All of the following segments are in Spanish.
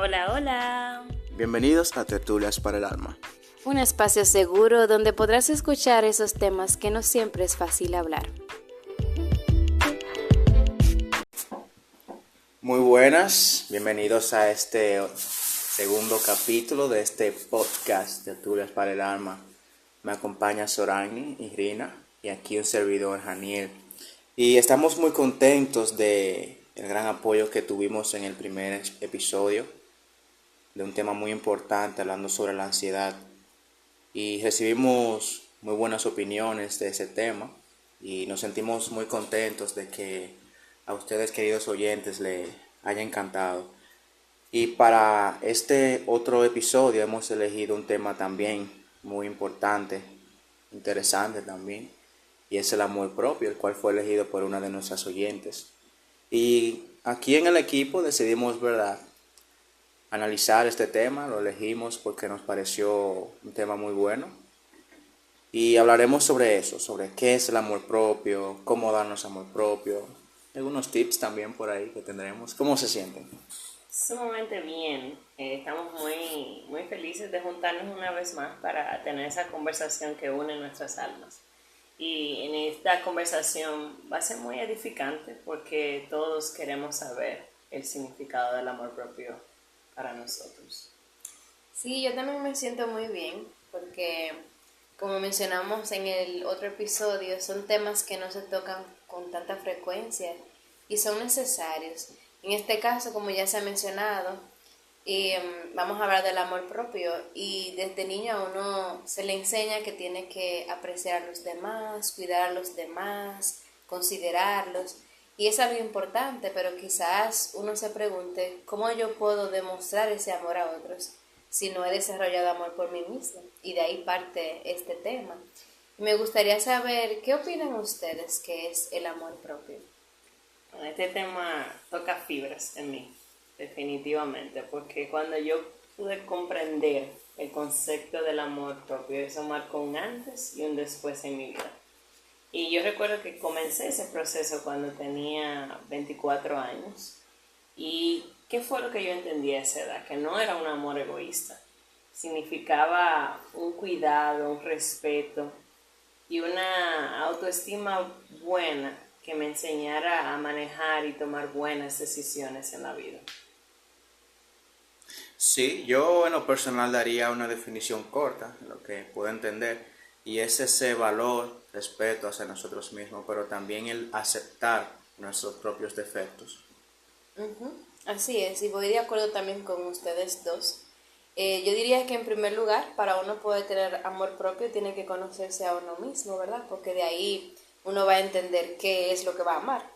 Hola, hola. Bienvenidos a Tertulias para el Alma. Un espacio seguro donde podrás escuchar esos temas que no siempre es fácil hablar. Muy buenas, bienvenidos a este segundo capítulo de este podcast Tertulias para el Alma. Me acompaña Sorani y Rina y aquí un servidor, Janiel. Y estamos muy contentos de el gran apoyo que tuvimos en el primer episodio de un tema muy importante hablando sobre la ansiedad. Y recibimos muy buenas opiniones de ese tema y nos sentimos muy contentos de que a ustedes, queridos oyentes, les haya encantado. Y para este otro episodio hemos elegido un tema también muy importante, interesante también, y es el amor propio, el cual fue elegido por una de nuestras oyentes. Y aquí en el equipo decidimos, ¿verdad?, analizar este tema, lo elegimos porque nos pareció un tema muy bueno. Y hablaremos sobre eso, sobre qué es el amor propio, cómo darnos amor propio, algunos tips también por ahí que tendremos. ¿Cómo se sienten? Sumamente bien. Estamos muy felices de juntarnos una vez más para tener esa conversación que une nuestras almas. Y en esta conversación va a ser muy edificante porque todos queremos saber el significado del amor propio para nosotros. Sí, yo también me siento muy bien porque, como mencionamos en el otro episodio, son temas que no se tocan con tanta frecuencia y son necesarios. En este caso, como ya se ha mencionado, vamos a hablar del amor propio y desde niño a uno se le enseña que tiene que apreciar a los demás, cuidar a los demás, considerarlos. Y es algo importante, pero quizás uno se pregunte, ¿cómo yo puedo demostrar ese amor a otros si no he desarrollado amor por mí mismo? Y de ahí parte este tema. Me gustaría saber, ¿qué opinan ustedes que es el amor propio? Bueno, este tema toca fibras en mí, definitivamente, porque cuando yo pude comprender el concepto del amor propio, eso marcó un antes y un después en mi vida. Y yo recuerdo que comencé ese proceso cuando tenía 24 años. ¿Y qué fue lo que yo entendí a esa edad? Que no era un amor egoísta. Significaba un cuidado, un respeto y una autoestima buena que me enseñara a manejar y tomar buenas decisiones en la vida. Sí, yo en lo personal daría una definición corta, lo que puedo entender, y es ese valor, respeto hacia nosotros mismos, pero también el aceptar nuestros propios defectos. Así es, y voy de acuerdo también con ustedes dos. Yo diría que en primer lugar, para uno poder tener amor propio, tiene que conocerse a uno mismo, ¿verdad? Porque de ahí uno va a entender qué es lo que va a amar.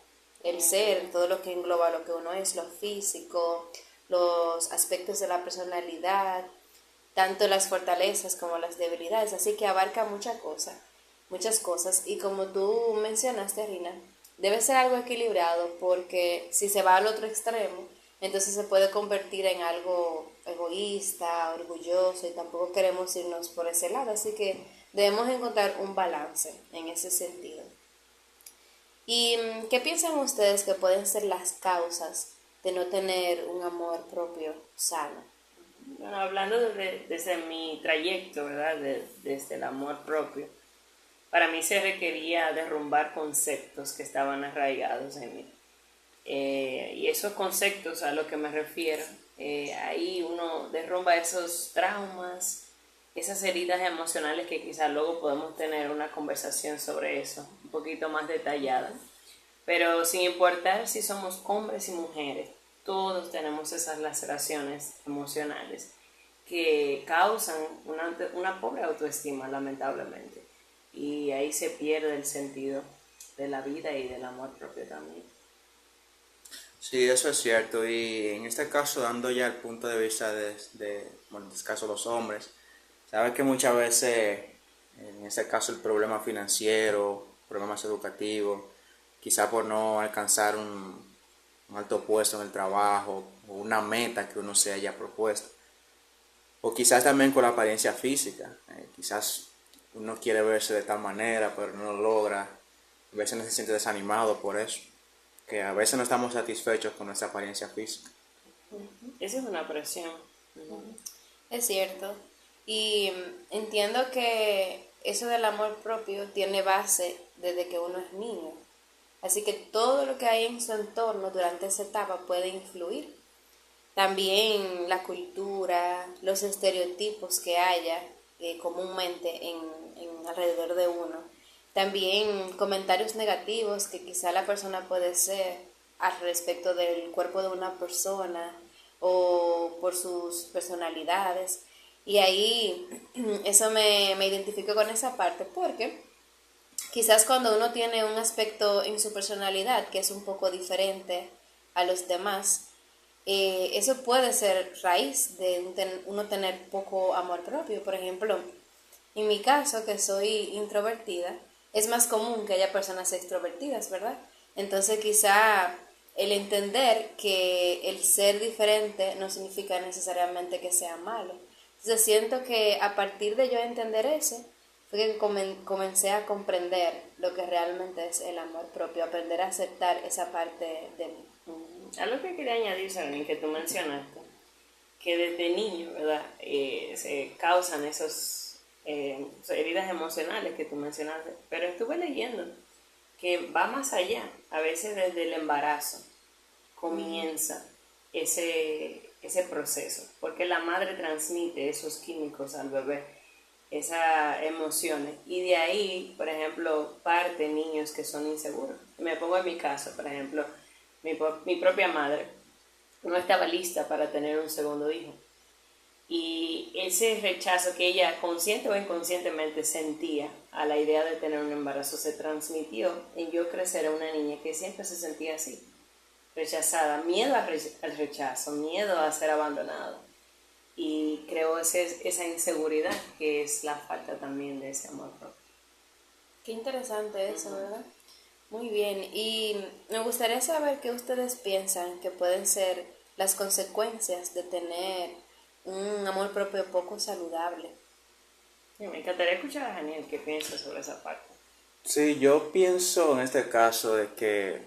El ser, todo lo que engloba lo que uno es, lo físico, los aspectos de la personalidad, tanto las fortalezas como las debilidades. Así que abarca muchas cosas. Y como tú mencionaste, Rina, debe ser algo equilibrado porque si se va al otro extremo, entonces se puede convertir en algo egoísta, orgulloso y tampoco queremos irnos por ese lado. Así que debemos encontrar un balance en ese sentido. ¿Y qué piensan ustedes que pueden ser las causas de no tener un amor propio sano? Bueno, hablando desde mi trayecto, ¿verdad? Desde el amor propio, para mí se requería derrumbar conceptos que estaban arraigados en mí. Y esos conceptos a los que me refiero, ahí uno derrumba esos traumas, esas heridas emocionales que quizás luego podemos tener una conversación sobre eso, un poquito más detallada. Pero sin importar si somos hombres y mujeres, todos tenemos esas laceraciones emocionales que causan una pobre autoestima, lamentablemente. Y ahí se pierde el sentido de la vida y del amor propio también. Sí, eso es cierto. Y en este caso, dando ya el punto de vista bueno, en este caso los hombres, sabes que muchas veces, en este caso el problema financiero, problemas educativos, quizá por no alcanzar un alto puesto en el trabajo o una meta que uno se haya propuesto, o quizás también con la apariencia física, quizás uno quiere verse de tal manera, pero no lo logra, a veces no se siente desanimado por eso, que a veces no estamos satisfechos con nuestra apariencia física. Esa es una presión. Es cierto. Y entiendo que eso del amor propio tiene base desde que uno es niño. Así que todo lo que hay en su entorno durante esa etapa puede influir. También la cultura, los estereotipos que haya comúnmente en alrededor de uno. También comentarios negativos que quizá la persona puede ser al respecto del cuerpo de una persona o por sus personalidades. Y ahí eso me identifico con esa parte porque quizás cuando uno tiene un aspecto en su personalidad que es un poco diferente a los demás, eso puede ser raíz de uno tener poco amor propio. Por ejemplo, en mi caso, que soy introvertida, es más común que haya personas extrovertidas, ¿verdad? Entonces quizá el entender que el ser diferente no significa necesariamente que sea malo. Entonces siento que a partir de yo entender eso, fue que comencé a comprender lo que realmente es el amor propio, aprender a aceptar esa parte de mí. Algo que quería añadir, Sabrina, que tú mencionaste, que desde niño, ¿verdad? Se causan esos heridas emocionales que tú mencionaste, pero estuve leyendo que va más allá, a veces desde el embarazo comienza ese proceso, porque la madre transmite esos químicos al bebé, esas emociones, y de ahí, por ejemplo, parte niños que son inseguros. Me pongo en mi caso, por ejemplo, mi propia madre no estaba lista para tener un segundo hijo. Y ese rechazo que ella consciente o inconscientemente sentía a la idea de tener un embarazo se transmitió en yo crecer a una niña que siempre se sentía así, rechazada, miedo al rechazo, miedo a ser abandonado. Y creo esa inseguridad que es la falta también de ese amor propio. Qué interesante eso, ¿verdad? Muy bien, y me gustaría saber qué ustedes piensan que pueden ser las consecuencias de tener un amor propio poco saludable. Sí, me encantaría escuchar a Daniel qué piensa sobre esa parte. Sí, yo pienso en este caso de que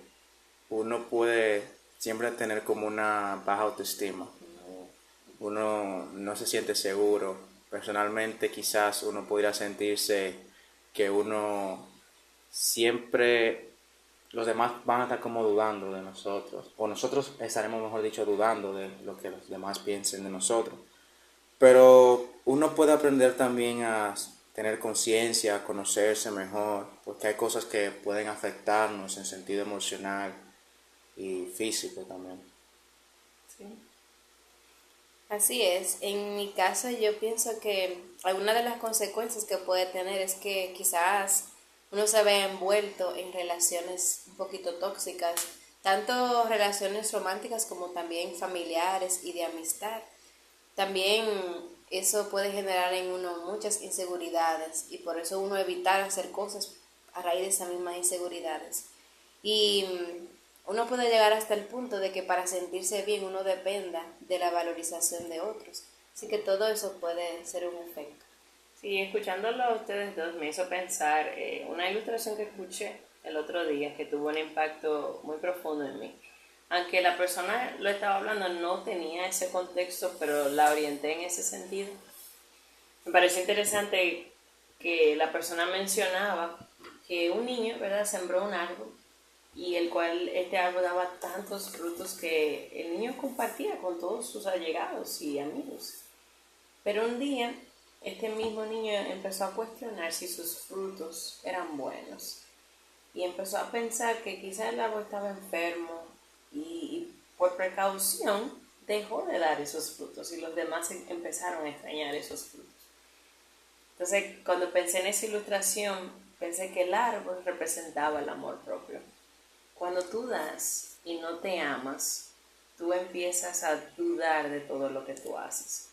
uno puede siempre tener como una baja autoestima. Uno no se siente seguro. Personalmente quizás uno podría sentirse que uno siempre, los demás van a estar como dudando de nosotros, o nosotros estaremos, mejor dicho, dudando de lo que los demás piensen de nosotros. Pero uno puede aprender también a tener conciencia, a conocerse mejor, porque hay cosas que pueden afectarnos en sentido emocional y físico también. Sí. Así es, en mi caso yo pienso que alguna de las consecuencias que puede tener es que quizás uno se vea envuelto en relaciones un poquito tóxicas, tanto relaciones románticas como también familiares y de amistad. También eso puede generar en uno muchas inseguridades y por eso uno evitar hacer cosas a raíz de esas mismas inseguridades. Y uno puede llegar hasta el punto de que para sentirse bien uno dependa de la valorización de otros. Así que todo eso puede ser un efecto. Sí, escuchándolo a ustedes dos me hizo pensar una ilustración que escuché el otro día que tuvo un impacto muy profundo en mí. Aunque la persona lo estaba hablando no tenía ese contexto, pero la orienté en ese sentido. Me pareció interesante que la persona mencionaba que un niño, ¿verdad?, sembró un árbol y el cual este árbol daba tantos frutos que el niño compartía con todos sus allegados y amigos. Pero un día este mismo niño empezó a cuestionar si sus frutos eran buenos y empezó a pensar que quizás el árbol estaba enfermo y por precaución dejó de dar esos frutos y los demás empezaron a extrañar esos frutos. Entonces, cuando pensé en esa ilustración, pensé que el árbol representaba el amor propio. Cuando tú das y no te amas, tú empiezas a dudar de todo lo que tú haces.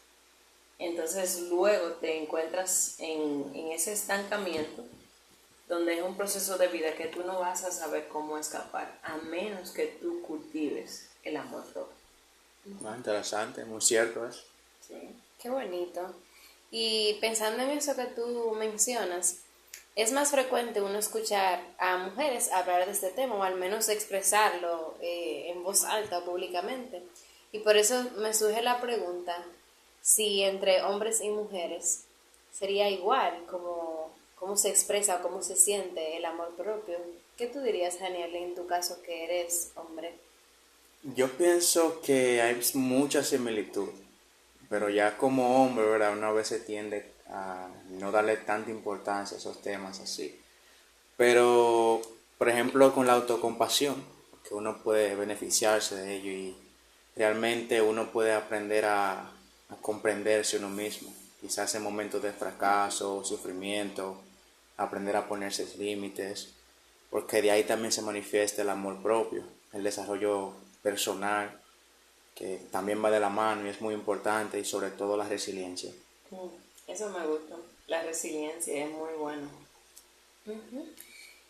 Entonces, luego te encuentras en ese estancamiento, donde es un proceso de vida que tú no vas a saber cómo escapar, a menos que tú cultives el amor propio. Interesante, muy cierto eso. Sí. Qué bonito. Y pensando en eso que tú mencionas, es más frecuente uno escuchar a mujeres hablar de este tema o al menos expresarlo en voz alta o públicamente. Y por eso me surge la pregunta, si entre hombres y mujeres sería igual como cómo se expresa o cómo se siente el amor propio. ¿Qué tú dirías, Daniel, en tu caso que eres hombre? Yo pienso que hay mucha similitud, pero ya como hombre, ¿verdad? Uno a veces tiende a no darle tanta importancia a esos temas así. Pero, por ejemplo, con la autocompasión, que uno puede beneficiarse de ello y realmente uno puede aprender a comprenderse uno mismo. Quizás en momentos de fracaso, sufrimiento, aprender a ponerse límites, porque de ahí también se manifiesta el amor propio, el desarrollo personal, que también va de la mano y es muy importante, y sobre todo la resiliencia. Eso me gusta. La resiliencia es muy buena.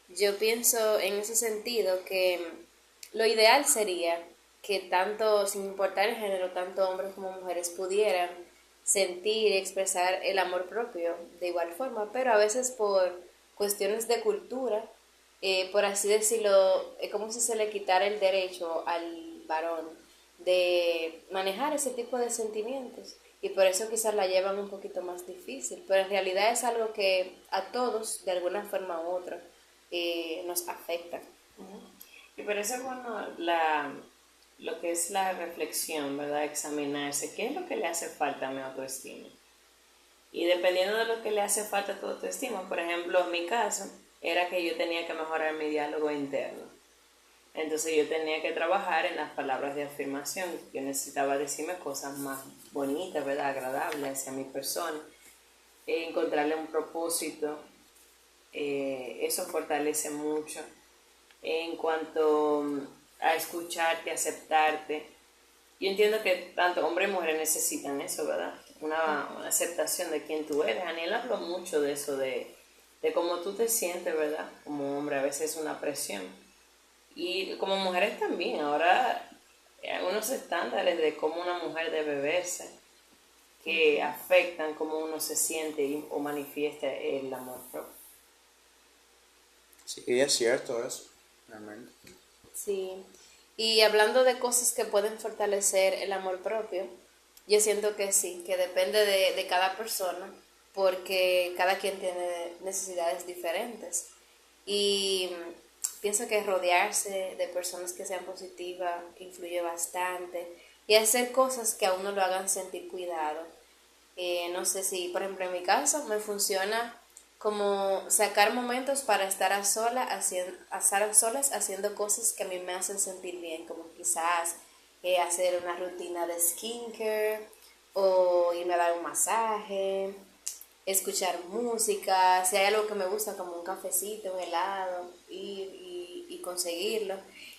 Yo pienso en ese sentido que lo ideal sería que tanto, sin importar el género, tanto hombres como mujeres pudieran sentir y expresar el amor propio de igual forma, pero a veces por cuestiones de cultura, por así decirlo, es como si se le quitara el derecho al varón de manejar ese tipo de sentimientos y por eso quizás la llevan un poquito más difícil, pero en realidad es algo que a todos de alguna forma u otra nos afecta. Y por eso, bueno, lo que es la reflexión, ¿verdad? Examinarse, ¿qué es lo que le hace falta a mi autoestima? Y dependiendo de lo que le hace falta a tu autoestima, por ejemplo, en mi caso, era que yo tenía que mejorar mi diálogo interno. Entonces yo tenía que trabajar en las palabras de afirmación. Yo necesitaba decirme cosas más bonitas, ¿verdad? Agradables hacia mi persona. Encontrarle un propósito. Eso fortalece mucho. En cuanto a escucharte, aceptarte. Yo entiendo que tanto hombres y mujeres necesitan eso, ¿verdad? Una aceptación de quién tú eres. Daniel habló mucho de eso, de cómo tú te sientes, ¿verdad? Como hombre, a veces es una presión. Y como mujeres también, ahora hay unos estándares de cómo una mujer debe verse que afectan cómo uno se siente o manifiesta el amor propio. Sí, es cierto eso, realmente. Sí, y hablando de cosas que pueden fortalecer el amor propio, yo siento que sí, que depende de cada persona, porque cada quien tiene necesidades diferentes. Y pienso que rodearse de personas que sean positivas influye bastante y hacer cosas que a uno lo hagan sentir cuidado. No sé si, por ejemplo, en mi caso me funciona como sacar momentos para estar a solas haciendo cosas que a mí me hacen sentir bien, como quizás hacer una rutina de skincare o irme a dar un masaje, escuchar música, si hay algo que me gusta como un cafecito, un helado, ir y conseguirlo.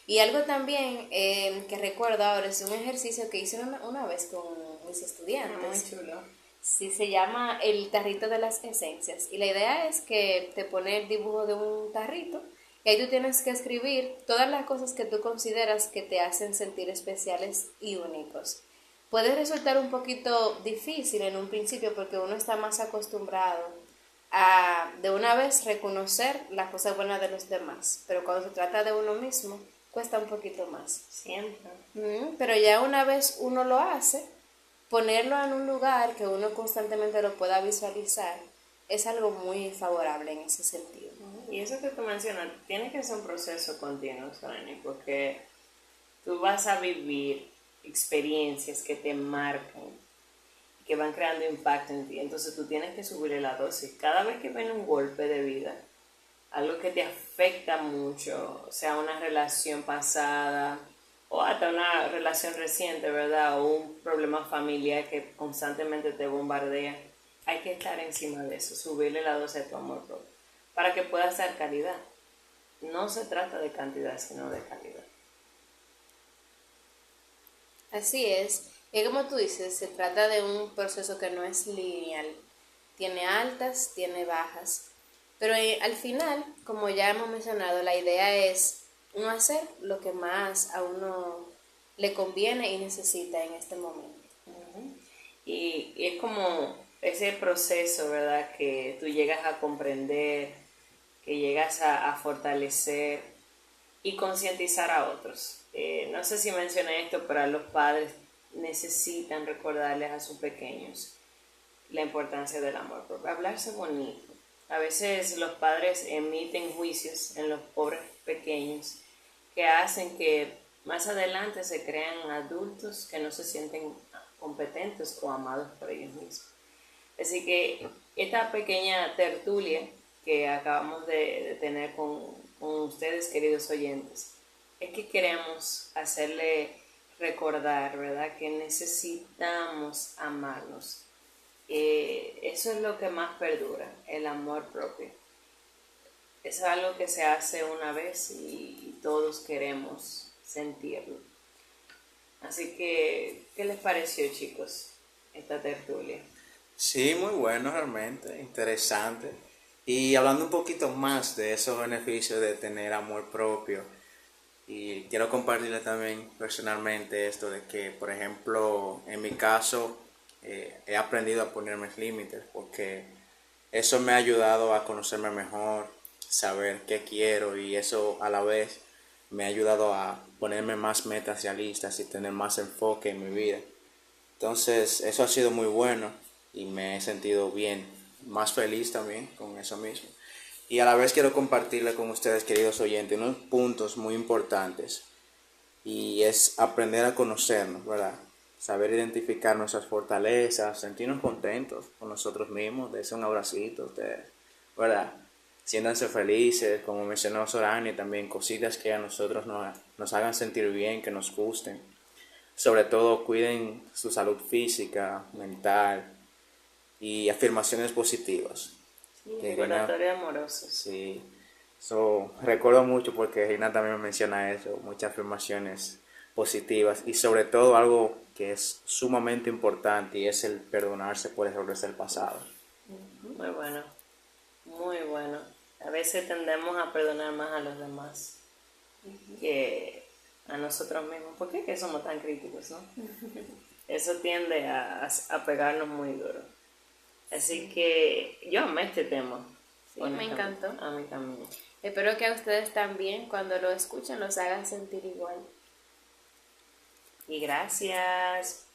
Y algo también que recuerdo ahora es un ejercicio que hice una vez con mis estudiantes. Muy chulo. Sí, se llama el tarrito de las esencias. Y la idea es que te pone el dibujo de un tarrito y ahí tú tienes que escribir todas las cosas que tú consideras que te hacen sentir especiales y únicos. Puede resultar un poquito difícil en un principio porque uno está más acostumbrado a de una vez reconocer las cosas buenas de los demás, pero cuando se trata de uno mismo cuesta un poquito más. Siempre. Pero ya una vez uno lo hace, ponerlo en un lugar que uno constantemente lo pueda visualizar es algo muy favorable en ese sentido. Y eso que tú mencionas, tiene que ser un proceso continuo, Sonia, porque tú vas a vivir experiencias que te marcan, que van creando impacto en ti. Entonces tú tienes que subirle la dosis. Cada vez que viene un golpe de vida, algo que te afecta mucho, sea una relación pasada o hasta una relación reciente, ¿verdad? O un problema familiar que constantemente te bombardea, hay que estar encima de eso, subirle la dosis de tu amor propio, para que puedas dar calidad. No se trata de cantidad, sino de calidad. Así es. Y como tú dices, se trata de un proceso que no es lineal. Tiene altas, tiene bajas. Pero al final, como ya hemos mencionado, la idea es uno hacer lo que más a uno le conviene y necesita en este momento. Y es como ese proceso, ¿verdad? Que tú llegas a comprender, que llegas a fortalecer y concientizar a otros. No sé si mencioné esto, pero a los padres necesitan recordarles a sus pequeños la importancia del amor propio. Hablarse bonito. A veces los padres emiten juicios en los pobres pequeños que hacen que más adelante se crean adultos que no se sienten competentes o amados por ellos mismos. Así que esta pequeña tertulia que acabamos de tener con ustedes, queridos oyentes, es que queremos hacerle recordar, ¿verdad?, que necesitamos amarnos. Eso es lo que más perdura, el amor propio. Es algo que se hace una vez y todos queremos sentirlo. Así que, ¿qué les pareció, chicos, esta tertulia? Sí, muy bueno realmente, interesante. Y hablando un poquito más de esos beneficios de tener amor propio, y quiero compartirles también personalmente esto de que, por ejemplo, en mi caso, he aprendido a ponerme límites porque eso me ha ayudado a conocerme mejor, saber qué quiero y eso a la vez me ha ayudado a ponerme más metas realistas y tener más enfoque en mi vida. Entonces, eso ha sido muy bueno y me he sentido bien, más feliz también con eso mismo. Y a la vez quiero compartirle con ustedes, queridos oyentes, unos puntos muy importantes. Y es aprender a conocernos, ¿verdad? Saber identificar nuestras fortalezas, sentirnos contentos con nosotros mismos, darse un abracito a ustedes, ¿verdad? Siéntanse felices, como mencionó Sorani, también cositas que a nosotros nos hagan sentir bien, que nos gusten. Sobre todo cuiden su salud física, mental y afirmaciones positivas. Sí, Que recordatorio amoroso. sí, recuerdo mucho porque Reina también me menciona eso, muchas afirmaciones positivas y sobre todo algo que es sumamente importante y es el perdonarse por errores del pasado. Muy bueno, muy bueno. A veces tendemos a perdonar más a los demás que a nosotros mismos. ¿Por qué que somos tan críticos, no? Eso tiende a pegarnos muy duro. Así que yo amé este tema. Sí, me encantó. A mí también. Espero que a ustedes también, cuando lo escuchen, los hagan sentir igual. Y gracias.